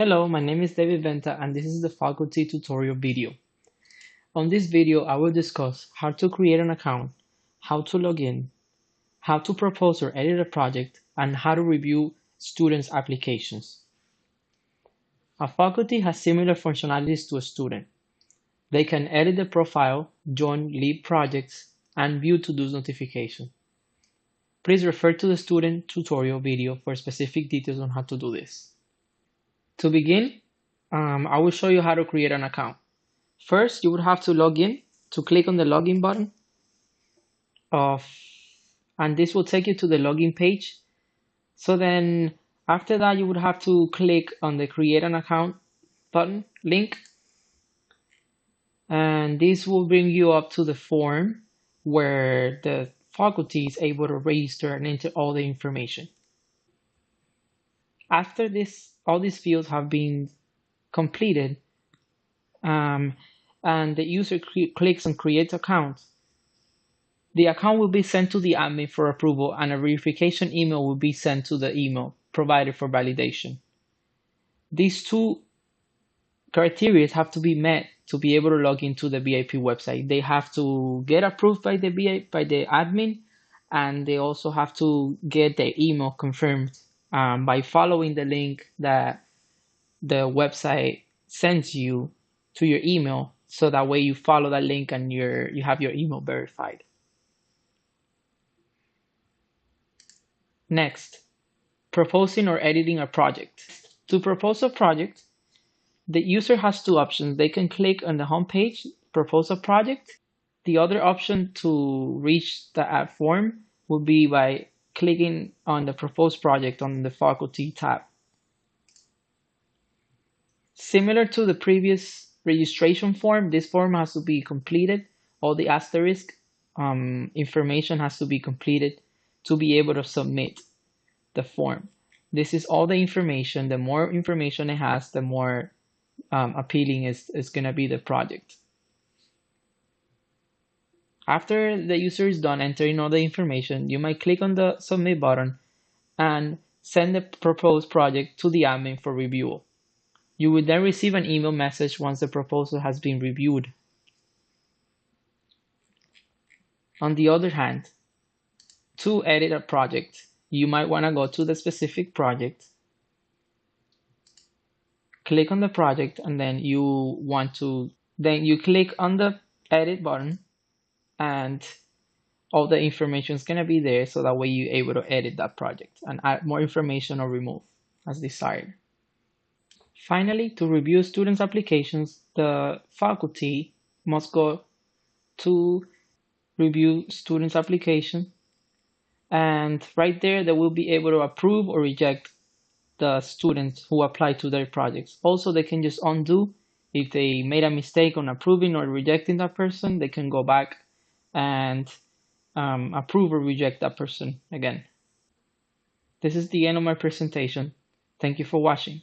Hello, my name is David Venta and this is the faculty tutorial video. On this video, I will discuss how to create an account, how to log in, how to propose or edit a project, and how to review students' applications. A faculty has similar functionalities to a student. They can edit the profile, join lead projects, and view to-dos notifications. Please refer to the student tutorial video for specific details on how to do this. To begin, I will show you how to create an account. First, you would have to log in. To click on the login button, and this will take you to the login page. So then after that, you would have to click on the create an account button link. And this will bring you up to the form where the faculty is able to register and enter all the information. After this, all these fields have been completed, and the user clicks on create account, the account will be sent to the admin for approval and a verification email will be sent to the email provided for validation. These two criteria have to be met to be able to log into the VIP website. They have to get approved by the admin, and they also have to get their email confirmed by following the link that the website sends you to your email, so that way you follow that link and you have your email verified. Next, proposing or editing a project. To propose a project, the user has two options. They can click on the home page, propose a project. The other option to reach the app form would be by clicking on the propose project on the faculty tab. Similar to the previous registration form, this form has to be completed. All the asterisk information has to be completed to be able to submit the form. This is all the information. The more information it has, the more appealing is going to be the project. After the user is done entering all the information, you might click on the submit button and send the proposed project to the admin for review. You will then receive an email message once the proposal has been reviewed. On the other hand, to edit a project, you might want to go to the specific project, click on the project, and then you click on the edit button, and all the information is going to be there, so that way you're able to edit that project and add more information or remove as desired. Finally, to review students' applications, the faculty must go to review students' application, and right there they will be able to approve or reject the students who apply to their projects. Also, they can just undo. If they made a mistake on approving or rejecting that person, they can go back and approve or reject that person again. This is the end of my presentation. Thank you for watching.